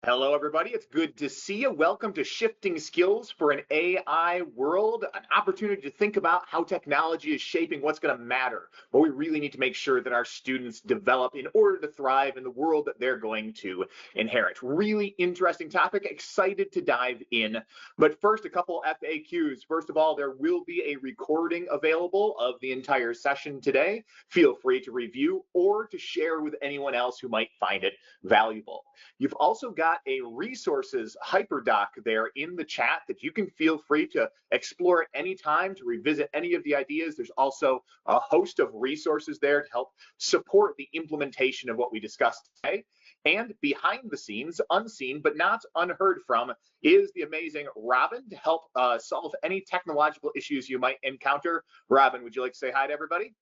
Hello, everybody. It's good to see you. Welcome to Shifting Skills for an AI World, an opportunity to think about how technology is shaping what's going to matter, what we really need to make sure that our students develop in order to thrive in the world that they're going to inherit. Really interesting topic. Excited to dive in. But first, a couple FAQs. First of all, there will be a recording available of the entire session today. Feel free to review or to share with anyone else who might find it valuable. You've also got a resources hyperdoc there in the chat that you can feel free to explore at any time, to revisit any of the ideas. There's also a host of resources there to help support the implementation of what we discussed today. And behind the scenes, unseen but not unheard from, is the amazing Robin to help solve any technological issues you might encounter. Robin, would you like to say hi to everybody?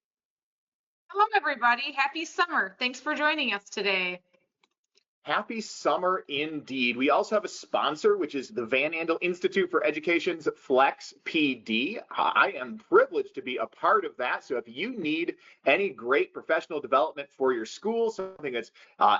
Hello, everybody. Happy summer. Thanks for joining us today. Happy summer indeed. We also have a sponsor, which is the Van Andel Institute for Education's Flex PD. I am privileged to be a part of that. So if you need any great professional development for your school, something that's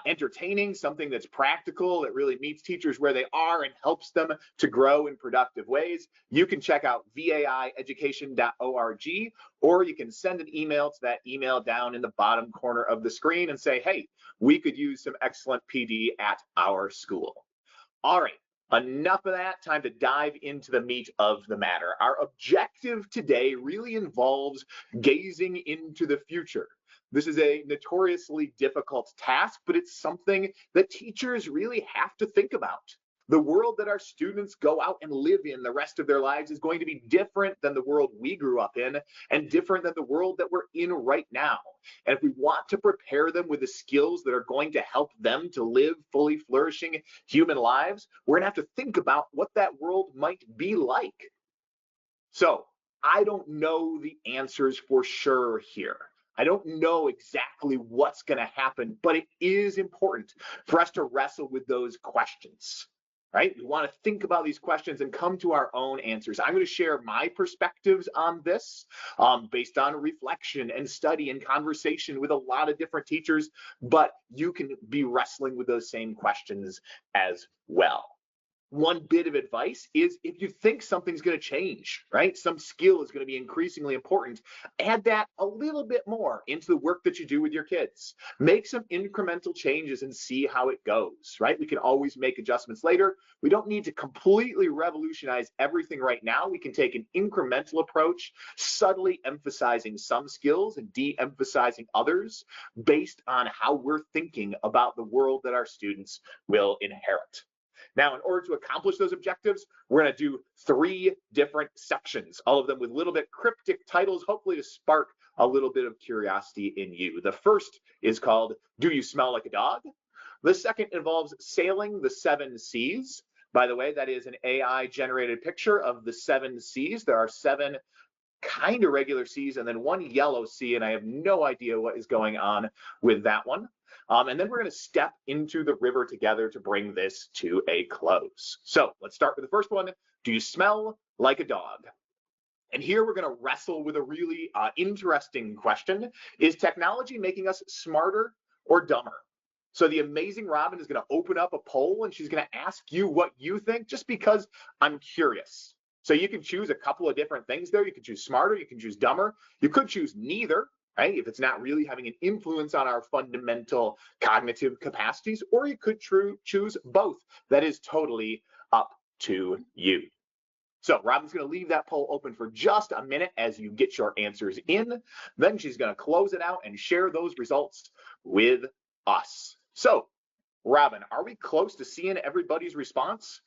entertaining, something that's practical, that really meets teachers where they are and helps them to grow in productive ways, you can check out vaieducation.org, or you can send an email to that email down in the bottom corner of the screen and say, hey, we could use some excellent PD at our school. All right, enough of that. Time to dive into the meat of the matter. Our objective today really involves gazing into the future. This is a notoriously difficult task, but it's something that teachers really have to think about. The world that our students go out and live in the rest of their lives is going to be different than the world we grew up in and different than the world that we're in right now. And if we want to prepare them with the skills that are going to help them to live fully flourishing human lives, we're going to have to think about what that world might be like. So I don't know the answers for sure here. I don't know exactly what's going to happen, but it is important for us to wrestle with those questions. Right? We want to think about these questions and come to our own answers. I'm going to share my perspectives on this based on reflection and study and conversation with a lot of different teachers, but you can be wrestling with those same questions as well. One bit of advice is if you think something's going to change, right? Some skill is going to be increasingly important. Add that a little bit more into the work that you do with your kids. Make some incremental changes and see how it goes, right? We can always make adjustments later. We don't need to completely revolutionize everything right now. We can take an incremental approach, subtly emphasizing some skills and de-emphasizing others based on how we're thinking about the world that our students will inherit. Now, in order to accomplish those objectives, we're going to do 3 different sections, all of them with a little bit cryptic titles, hopefully to spark a little bit of curiosity in you. The first is called, Do You Smell Like a Dog? The second involves Sailing the 7 Seas. By the way, that is an AI-generated picture of the 7 seas. There are 7 kind of regular seas and then 1 yellow sea, and I have no idea what is going on with that one. And then we're going to step into the river together to bring this to a close. So let's start with the first one. Do you smell like a dog? And here we're going to wrestle with a really interesting question. Is technology making us smarter or dumber? So the amazing Robin is going to open up a poll and she's going to ask you what you think, just because I'm curious. So you can choose a couple of different things there. You can choose smarter, you can choose dumber, you could choose neither, right? If it's not really having an influence on our fundamental cognitive capacities, or you could choose both. That is totally up to you. So Robin's going to leave that poll open for just a minute as you get your answers in. Then she's going to close it out and share those results with us. So Robin, are we close to seeing everybody's response?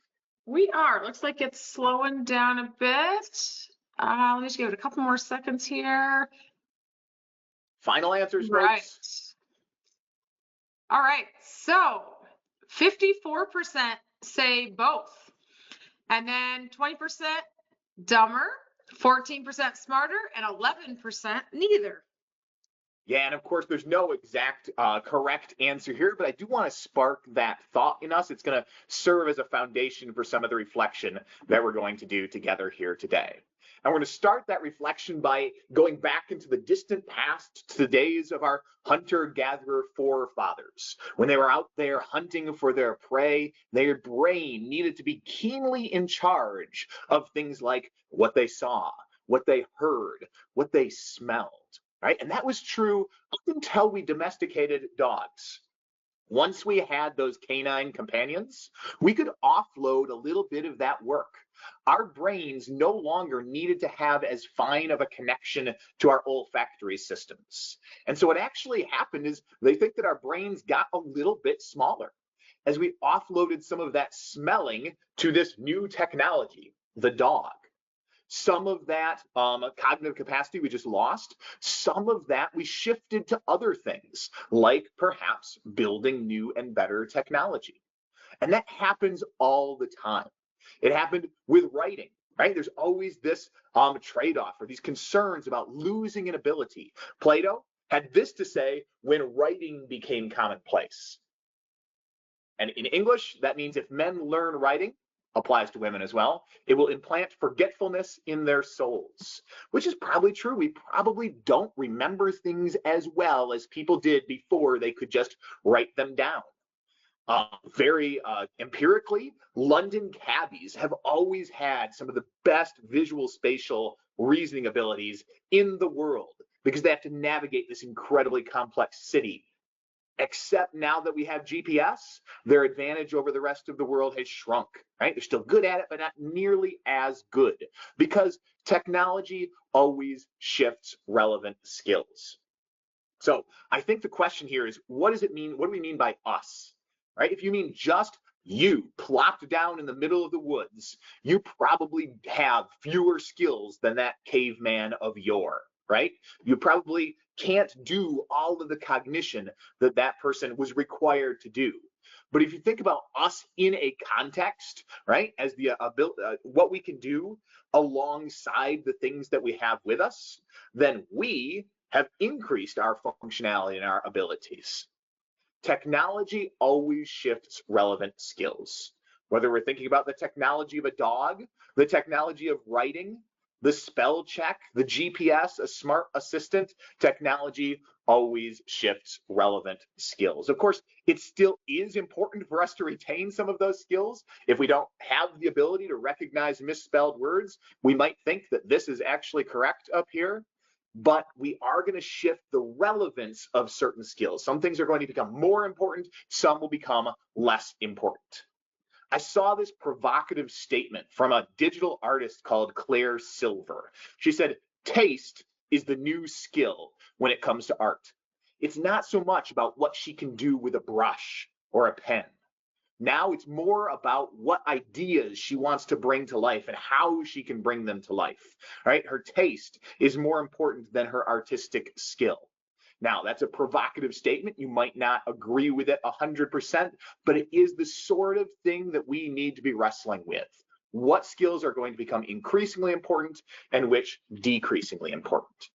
We are. Looks like it's slowing down a bit. Let me just give it a couple more seconds here. Final answers, Right. folks. All right. So 54% say both. And then 20% dumber, 14% smarter, and 11% neither. Yeah, and of course, there's no exact correct answer here, but I do want to spark that thought in us. It's going to serve as a foundation for some of the reflection that we're going to do together here today. And we're going to start that reflection by going back into the distant past to the days of our hunter-gatherer forefathers. When they were out there hunting for their prey, their brain needed to be keenly in charge of things like what they saw, what they heard, what they smelled, right? And that was true up until we domesticated dogs. Once we had those canine companions, we could offload a little bit of that work. Our brains no longer needed to have as fine of a connection to our olfactory systems. And so what actually happened is they think that our brains got a little bit smaller as we offloaded some of that smelling to this new technology, the dog. Some of that cognitive capacity we just lost. Some of that we shifted to other things, like perhaps building new and better technology. And that happens all the time. It happened with writing, right? There's always this trade-off or these concerns about losing an ability. Plato had this to say when writing became commonplace. And in English, that means if men learn writing, applies to women as well, it will implant forgetfulness in their souls, which is probably true. We probably don't remember things as well as people did before they could just write them down. Very empirically, London cabbies have always had some of the best visual spatial reasoning abilities in the world because they have to navigate this incredibly complex city. Except now that we have GPS, their advantage over the rest of the world has shrunk, right? They're still good at it, but not nearly as good because technology always shifts relevant skills. So I think the question here is, what does it mean? What do we mean by us, right? If you mean just you plopped down in the middle of the woods, you probably have fewer skills than that caveman of yore, right? You probably can't do all of the cognition that that person was required to do. But if you think about us in a context, right, as the what we can do alongside the things that we have with us, then we have increased our functionality and our abilities. Technology always shifts relevant skills. Whether we're thinking about the technology of a dog, the technology of writing, the spell check, the GPS, a smart assistant, technology always shifts relevant skills. Of course, it still is important for us to retain some of those skills. If we don't have the ability to recognize misspelled words, we might think that this is actually correct up here, but we are going to shift the relevance of certain skills. Some things are going to become more important, some will become less important. I saw this provocative statement from a digital artist called Claire Silver. She said, taste is the new skill when it comes to art. It's not so much about what she can do with a brush or a pen. Now it's more about what ideas she wants to bring to life and how she can bring them to life, right? Her taste is more important than her artistic skill. Now, that's a provocative statement. You might not agree with it 100%, but it is the sort of thing that we need to be wrestling with. What skills are going to become increasingly important and which decreasingly important?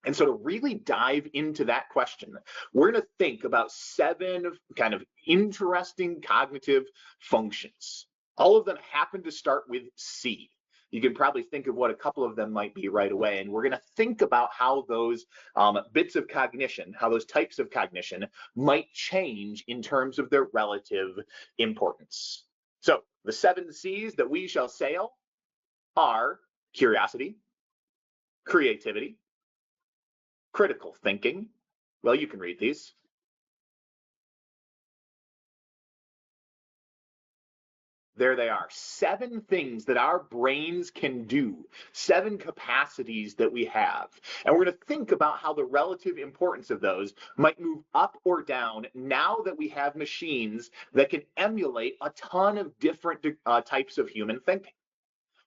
And so to really dive into that question, we're going to think about 7 kind of interesting cognitive functions. All of them happen to start with C. You can probably think of what a couple of them might be right away. And we're going to think about how those bits of cognition, how those types of cognition might change in terms of their relative importance. So the 7 C's that we shall sail are curiosity, creativity, critical thinking. Well, you can read these. There they are. 7 things that our brains can do, 7 capacities that we have. And we're going to think about how the relative importance of those might move up or down now that we have machines that can emulate a ton of different types of human thinking.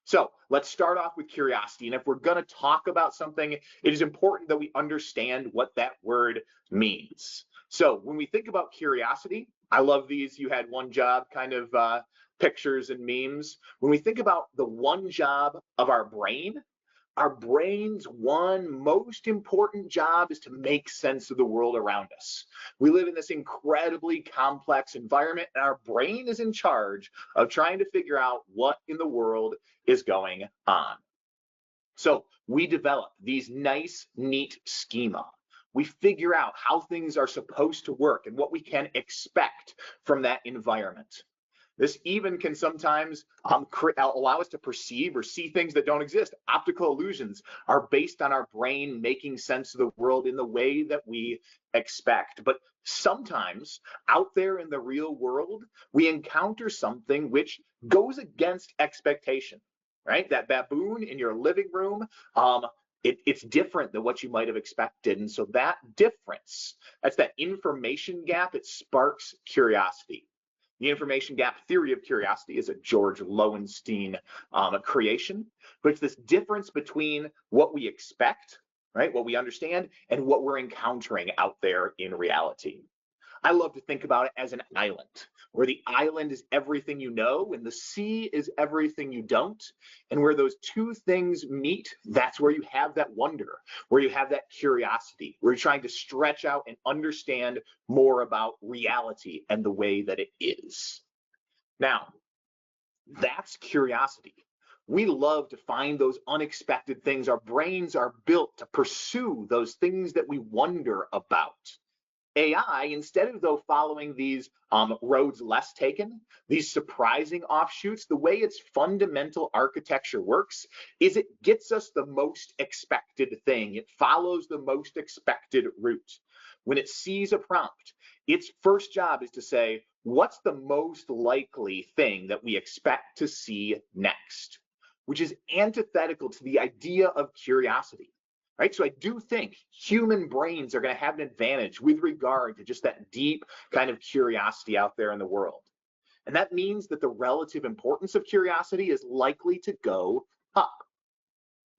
So let's start off with curiosity. And if we're going to talk about something, it is important that we understand what that word means. So when we think about curiosity, I love these. You had one job kind of pictures and memes. When we think about the one job of our brain's one most important job is to make sense of the world around us. We live in this incredibly complex environment, and our brain is in charge of trying to figure out what in the world is going on. So we develop these nice, neat schema. We figure out how things are supposed to work and what we can expect from that environment. This even can sometimes allow us to perceive or see things that don't exist. Optical illusions are based on our brain making sense of the world in the way that we expect. But sometimes out there in the real world, we encounter something which goes against expectation, right? That baboon in your living room, it's different than what you might have expected. And so that difference, that's that information gap, it sparks curiosity. The information gap theory of curiosity is a George Lowenstein creation, but it's this difference between what we expect, right, what we understand, and what we're encountering out there in reality. I love to think about it as an island, where the island is everything you know and the sea is everything you don't. And where those two things meet, that's where you have that wonder, where you have that curiosity, where you're trying to stretch out and understand more about reality and the way that it is. Now, that's curiosity. We love to find those unexpected things. Our brains are built to pursue those things that we wonder about. AI, instead of though following these roads less taken, these surprising offshoots, the way its fundamental architecture works is it gets us the most expected thing. It follows the most expected route. When it sees a prompt, its first job is to say, what's the most likely thing that we expect to see next? Which is antithetical to the idea of curiosity. Right? So I do think human brains are going to have an advantage with regard to just that deep kind of curiosity out there in the world. And that means that the relative importance of curiosity is likely to go up.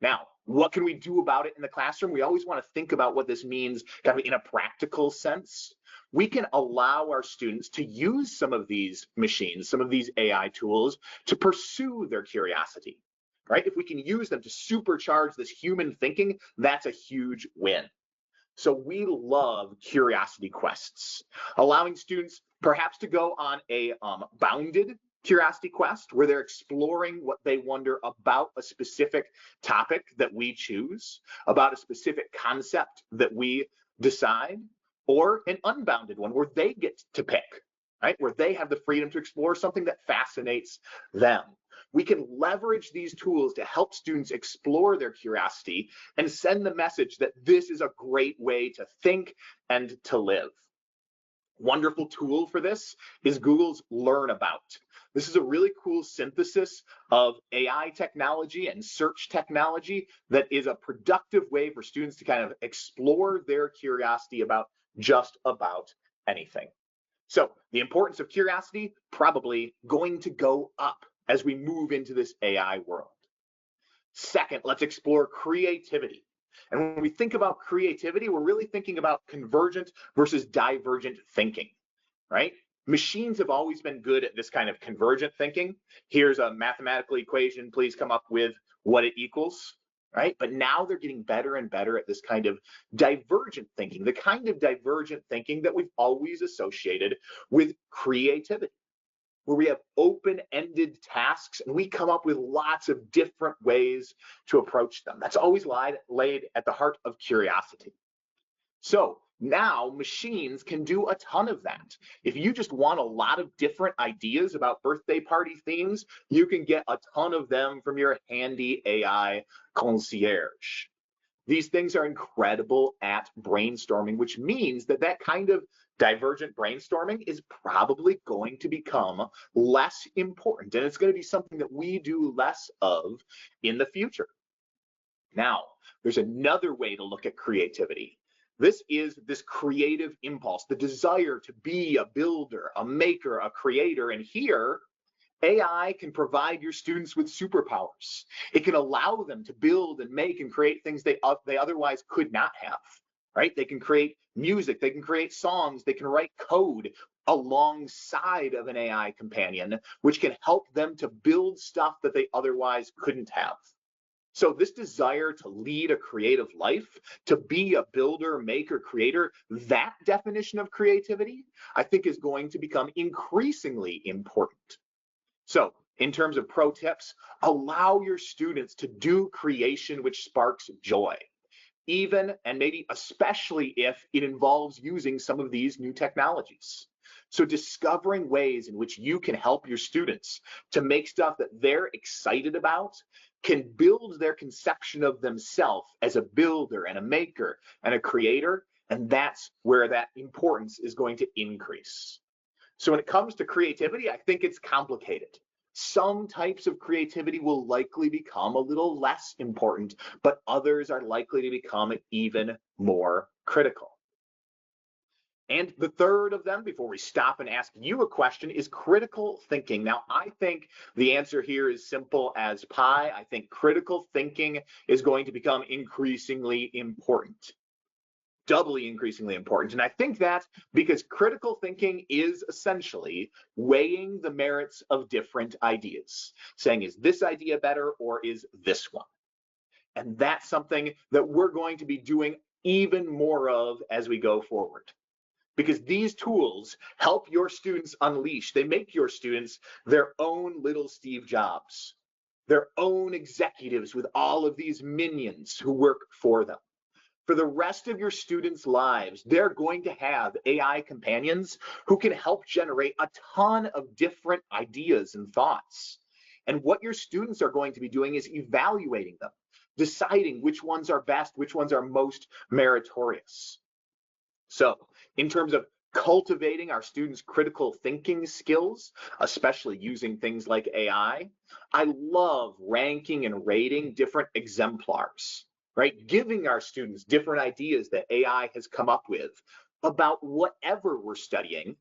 Now, what can we do about it in the classroom? We always want to think about what this means kind of in a practical sense. We can allow our students to use some of these machines, some of these AI tools to pursue their curiosity. Right? If we can use them to supercharge this human thinking, that's a huge win. So we love curiosity quests, allowing students perhaps to go on a bounded curiosity quest where they're exploring what they wonder about a specific topic that we choose, about a specific concept that we decide, or an unbounded one where they get to pick, right? Where they have the freedom to explore something that fascinates them. We can leverage these tools to help students explore their curiosity and send the message that this is a great way to think and to live. Wonderful tool for this is Google's Learn About. This is a really cool synthesis of AI technology and search technology that is a productive way for students to kind of explore their curiosity about just about anything. So the importance of curiosity probably going to go up as we move into this AI world. Second, let's explore creativity. And when we think about creativity, we're really thinking about convergent versus divergent thinking, right? Machines have always been good at this kind of convergent thinking. Here's a mathematical equation, please come up with what it equals, right? But now they're getting better and better at this kind of divergent thinking, the kind of divergent thinking that we've always associated with creativity, where we have open-ended tasks and we come up with lots of different ways to approach them. That's always laid at the heart of curiosity. So now machines can do a ton of that. If you just want a lot of different ideas about birthday party themes, you can get a ton of them from your handy AI concierge. These things are incredible at brainstorming, which means that that kind of divergent brainstorming is probably going to become less important, and it's going to be something that we do less of in the future. Now, there's another way to look at creativity. This is this creative impulse, the desire to be a builder, a maker, a creator, and here, AI can provide your students with superpowers. It can allow them to build and make and create things they otherwise could not have, right? They can create music, they can create songs, they can write code alongside of an AI companion, which can help them to build stuff that they otherwise couldn't have. So this desire to lead a creative life, to be a builder, maker, creator, that definition of creativity, I think is going to become increasingly important. So In terms of pro tips, allow your students to do creation which sparks joy, even and maybe especially if it involves using some of these new technologies. So discovering ways in which you can help your students to make stuff that they're excited about can build their conception of themselves as a builder and a maker and a creator, and that's where that importance is going to increase. So when it comes to creativity, I think it's complicated. Some types of creativity will likely become a little less important, but others are likely to become even more critical. And the third of them, before we stop and ask you a question, is critical thinking. Now, I think the answer here is simple as pie. I think critical thinking is going to become increasingly important. Doubly increasingly important. And I think that's because critical thinking is essentially weighing the merits of different ideas, saying, is this idea better or is this one? And that's something that we're going to be doing even more of as we go forward. Because these tools help your students unleash, they make your students their own little Steve Jobs, their own executives with all of these minions who work for them. For the rest of your students' lives, they're going to have AI companions who can help generate a ton of different ideas and thoughts. And what your students are going to be doing is evaluating them, deciding which ones are best, which ones are most meritorious. So in terms of cultivating our students' critical thinking skills, especially using things like AI, I love ranking and rating different exemplars. Right? Giving our students different ideas that AI has come up with about whatever we're studying,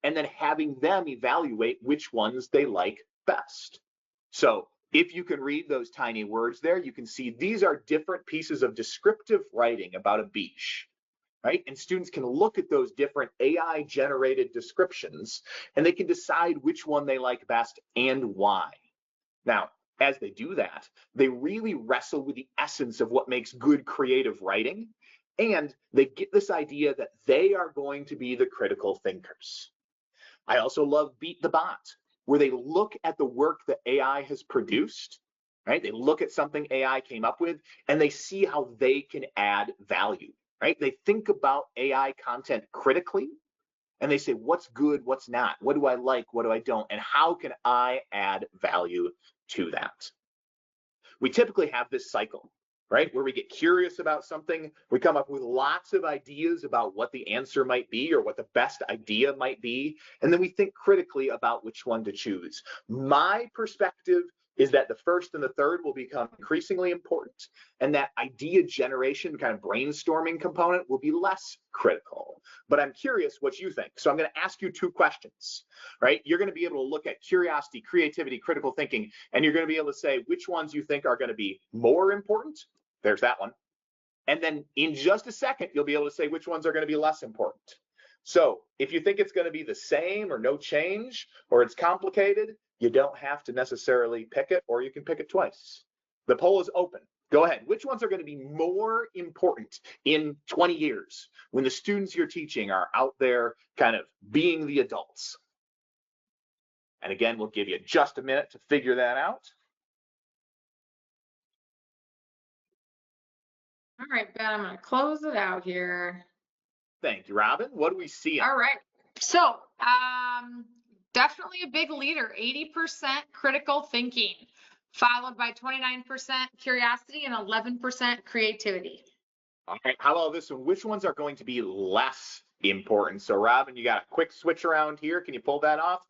and then having them evaluate which ones they like best. So if you can read those tiny words there, you can see these are different pieces of descriptive writing about a beach. Right? And students can look at those different AI generated descriptions and they can decide which one they like best and why. Now, as they do that, they really wrestle with the essence of what makes good creative writing, and they get this idea that they are going to be the critical thinkers. I also love Beat the Bot, where they look at the work that AI has produced, right? They look at something AI came up with, and they see how they can add value, right? They think about AI content critically, and they say, what's good, what's not? What do I like, what do I don't? And how can I add value to that? We typically have this cycle, right? Where we get curious about something, we come up with lots of ideas about what the answer might be or what the best idea might be, and then we think critically about which one to choose. My perspective is that the first and the third will become increasingly important, and that idea generation, kind of brainstorming component, will be less critical. But I'm curious what you think. So I'm going to ask you two questions, right? You're going to be able to look at curiosity, creativity, critical thinking, and you're going to be able to say which ones you think are going to be more important. There's that one. And then in just a second, you'll be able to say which ones are going to be less important. So if you think it's going to be the same or no change, or it's complicated, you don't have to necessarily pick it, or you can pick it twice. The poll is open. Go ahead. Which ones are going to be more important in 20 years when the students you're teaching are out there kind of being the adults? And again, we'll give you just a minute to figure that out. All right, Ben, I'm going to close it out here. Thank you, Robin. What do we see? All right. So definitely a big leader, 80% critical thinking, followed by 29% curiosity and 11% creativity. All right, how about this one? Which ones are going to be less important? So Robin, you got a quick switch around here. Can you pull that off?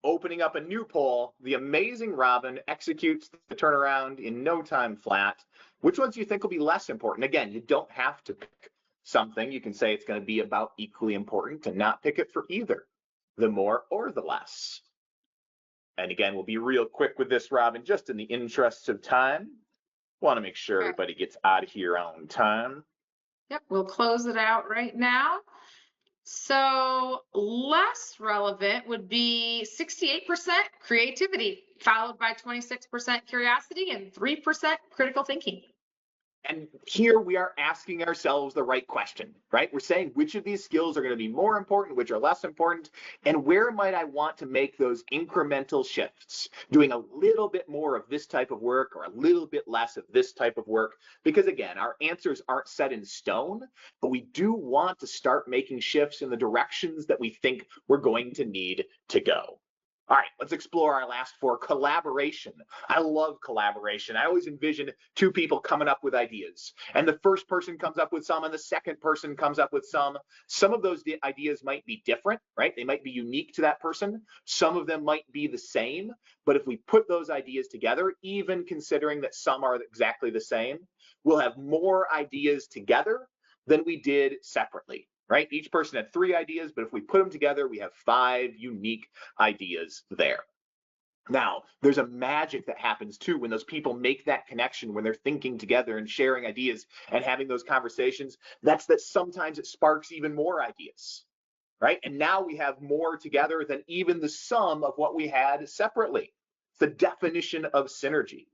Opening up a new poll, the amazing Robin executes the turnaround in no time flat. Which ones do you think will be less important? Again, you don't have to pick something. You can say it's going to be about equally important and not pick it for either the more or the less. And again, we'll be real quick with this, Robin, just in the interest of time. Want to make sure everybody gets out of here on time. Yep, we'll close it out right now. So less relevant would be 68% creativity, followed by 26% curiosity and 3% critical thinking. And here we are asking ourselves the right question, right? We're saying which of these skills are going to be more important, which are less important, and where might I want to make those incremental shifts, doing a little bit more of this type of work or a little bit less of this type of work? Because again, our answers aren't set in stone, but we do want to start making shifts in the directions that we think we're going to need to go. All right, let's explore our last four. Collaboration. I love collaboration. I always envision two people coming up with ideas, and the first person comes up with some, and the second person comes up with some. Some of those ideas might be different, right? They might be unique to that person. Some of them might be the same, but if we put those ideas together, even considering that some are exactly the same, we'll have more ideas together than we did separately. Right? Each person had 3 ideas, but if we put them together, we have 5 unique ideas there. Now, there's a magic that happens too when those people make that connection, when they're thinking together and sharing ideas and having those conversations. That's that sometimes it sparks even more ideas, right? And now we have more together than even the sum of what we had separately. It's the definition of synergy.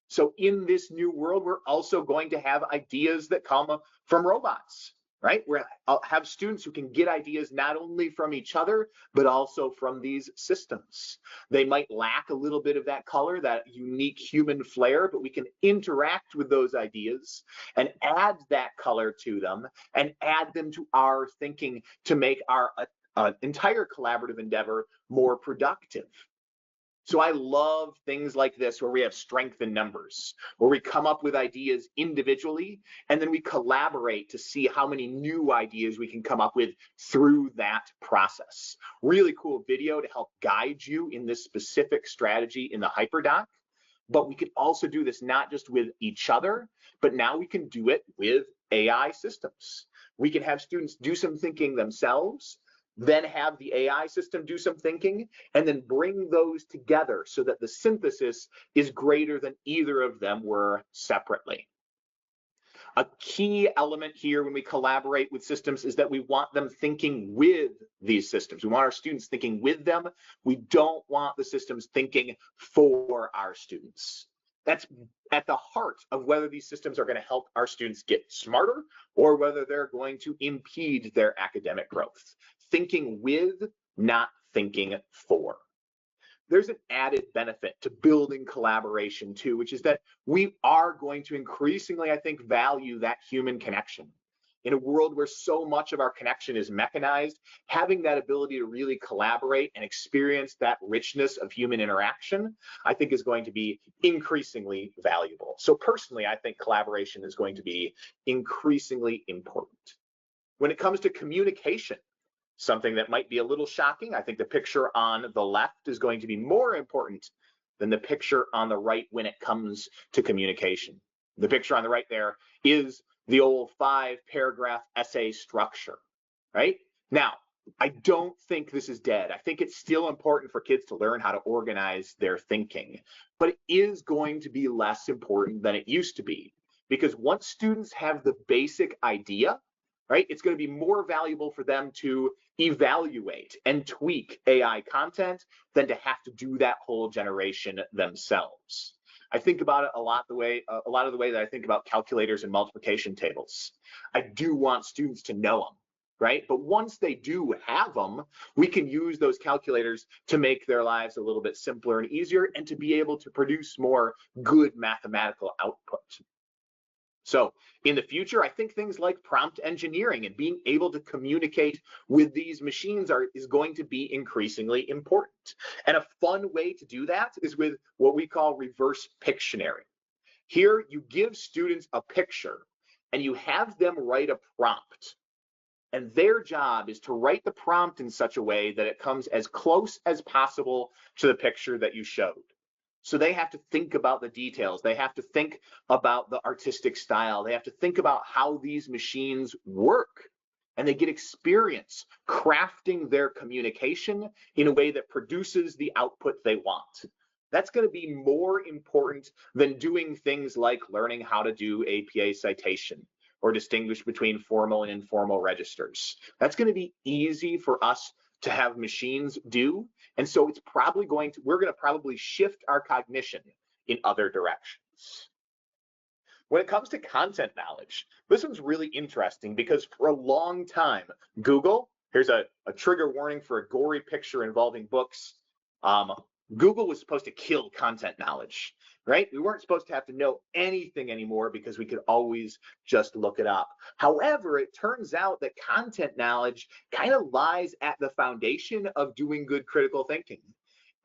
So in this new world, we're also going to have ideas that come from robots, right? I'll have students who can get ideas not only from each other, but also from these systems. They might lack a little bit of that color, that unique human flair, but we can interact with those ideas and add that color to them and add them to our thinking to make our entire collaborative endeavor more productive. So I love things like this where we have strength in numbers, where we come up with ideas individually, and then we collaborate to see how many new ideas we can come up with through that process. Really cool video to help guide you in this specific strategy in the HyperDoc. But we can also do this not just with each other, but now we can do it with AI systems. We can have students do some thinking themselves, then have the AI system do some thinking, and then bring those together so that the synthesis is greater than either of them were separately. A key element here when we collaborate with systems is that we want them thinking with these systems. We want our students thinking with them. We don't want the systems thinking for our students. That's at the heart of whether these systems are going to help our students get smarter or whether they're going to impede their academic growth. Thinking with, not thinking for. There's an added benefit to building collaboration too, which is that we are going to increasingly, I think, value that human connection. In a world where so much of our connection is mechanized, having that ability to really collaborate and experience that richness of human interaction, I think is going to be increasingly valuable. So personally, I think collaboration is going to be increasingly important. When it comes to communication, something that might be a little shocking, I think the picture on the left is going to be more important than the picture on the right when it comes to communication. The picture on the right there is the old 5-paragraph essay structure, right? Now, I don't think this is dead. I think it's still important for kids to learn how to organize their thinking, but it is going to be less important than it used to be, because once students have the basic idea, right, it's going to be more valuable for them to evaluate and tweak AI content than to have to do that whole generation themselves. I think about it a lot of the way that I think about calculators and multiplication tables. I do want students to know them, right? But once they do have them, we can use those calculators to make their lives a little bit simpler and easier and to be able to produce more good mathematical output. So in the future, I think things like prompt engineering and being able to communicate with these machines is going to be increasingly important. And a fun way to do that is with what we call reverse Pictionary. Here, you give students a picture and you have them write a prompt. And their job is to write the prompt in such a way that it comes as close as possible to the picture that you showed. So they have to think about the details. They have to think about the artistic style. They have to think about how these machines work. And they get experience crafting their communication in a way that produces the output they want. That's going to be more important than doing things like learning how to do APA citation or distinguish between formal and informal registers. That's going to be easy for us to have machines do. And so it's probably we're going to probably shift our cognition in other directions. When it comes to content knowledge, this one's really interesting because for a long time, Google, here's a trigger warning for a gory picture involving books. Um, Google was supposed to kill content knowledge, right? We weren't supposed to have to know anything anymore because we could always just look it up. However, it turns out that content knowledge kind of lies at the foundation of doing good critical thinking.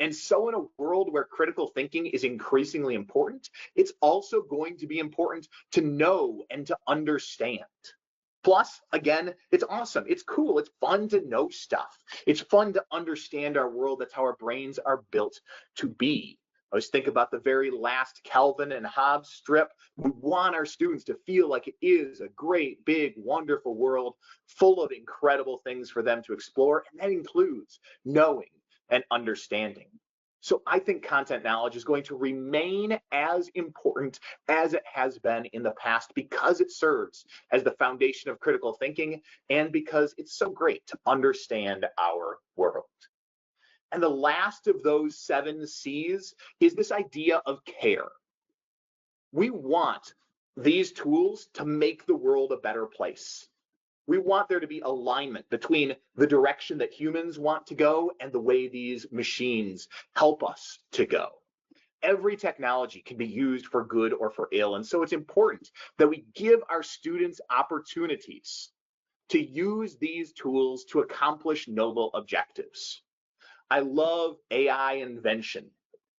And so in a world where critical thinking is increasingly important, it's also going to be important to know and to understand. Plus, again, it's awesome. It's cool. It's fun to know stuff. It's fun to understand our world. That's how our brains are built to be. I always think about the very last Calvin and Hobbes strip. We want our students to feel like it is a great, big, wonderful world full of incredible things for them to explore. And that includes knowing and understanding. So I think content knowledge is going to remain as important as it has been in the past because it serves as the foundation of critical thinking and because it's so great to understand our world. And the last of those 7 C's is this idea of care. We want these tools to make the world a better place. We want there to be alignment between the direction that humans want to go and the way these machines help us to go. Every technology can be used for good or for ill, and so it's important that we give our students opportunities to use these tools to accomplish noble objectives. I love AI invention,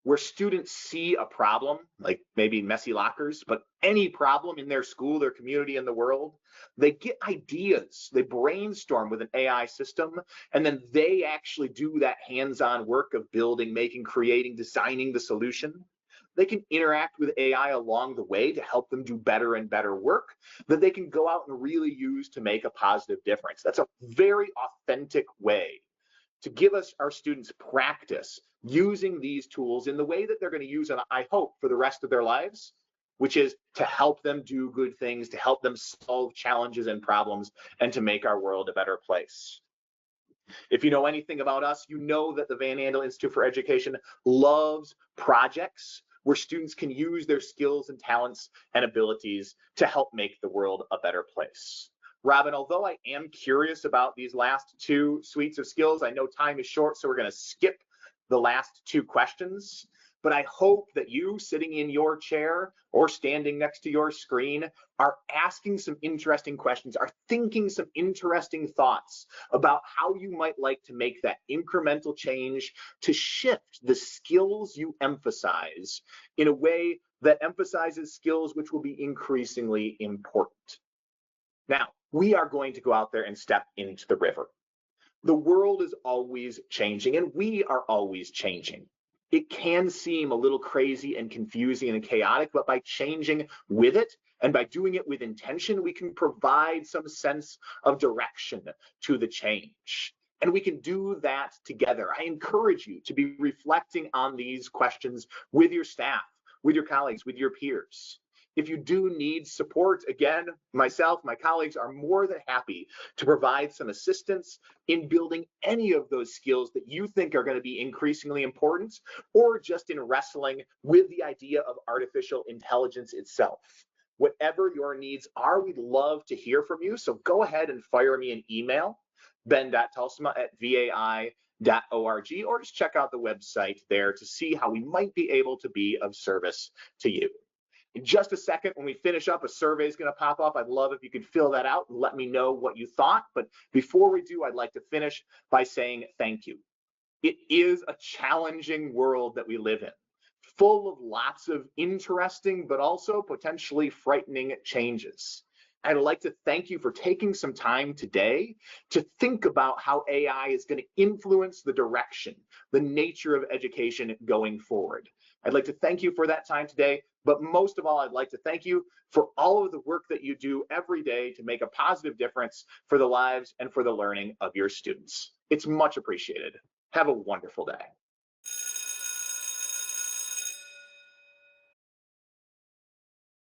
where students see a problem, like maybe messy lockers, but any problem in their school, their community, and the world, they get ideas, they brainstorm with an AI system, and then they actually do that hands-on work of building, making, creating, designing the solution. They can interact with AI along the way to help them do better and better work that they can go out and really use to make a positive difference. That's a very authentic way to give our students practice using these tools in the way that they're going to use them, I hope, for the rest of their lives, which is to help them do good things, to help them solve challenges and problems, and to make our world a better place. If you know anything about us, you know that the Van Andel Institute for Education loves projects where students can use their skills and talents and abilities to help make the world a better place. Robin, although I am curious about these last 2 suites of skills, I know time is short, so we're going to skip the last 2 questions. But I hope that you, sitting in your chair or standing next to your screen, are asking some interesting questions, are thinking some interesting thoughts about how you might like to make that incremental change to shift the skills you emphasize in a way that emphasizes skills which will be increasingly important. Now, we are going to go out there and step into the river. The world is always changing, and we are always changing. It can seem a little crazy and confusing and chaotic, but by changing with it and by doing it with intention, we can provide some sense of direction to the change. And we can do that together. I encourage you to be reflecting on these questions with your staff, with your colleagues, with your peers. If you do need support, again, myself, my colleagues are more than happy to provide some assistance in building any of those skills that you think are going to be increasingly important, or just in wrestling with the idea of artificial intelligence itself. Whatever your needs are, we'd love to hear from you. So go ahead and fire me an email, ben.talsma@vai.org, or just check out the website there to see how we might be able to be of service to you. In just a second, when we finish up, a survey is going to pop up. I'd love if you could fill that out and let me know what you thought. But before we do, I'd like to finish by saying thank you. It is a challenging world that we live in, full of lots of interesting, but also potentially frightening changes. I'd like to thank you for taking some time today to think about how AI is going to influence the direction, the nature of education going forward. I'd like to thank you for that time today, but most of all, I'd like to thank you for all of the work that you do every day to make a positive difference for the lives and for the learning of your students. It's much appreciated. Have a wonderful day.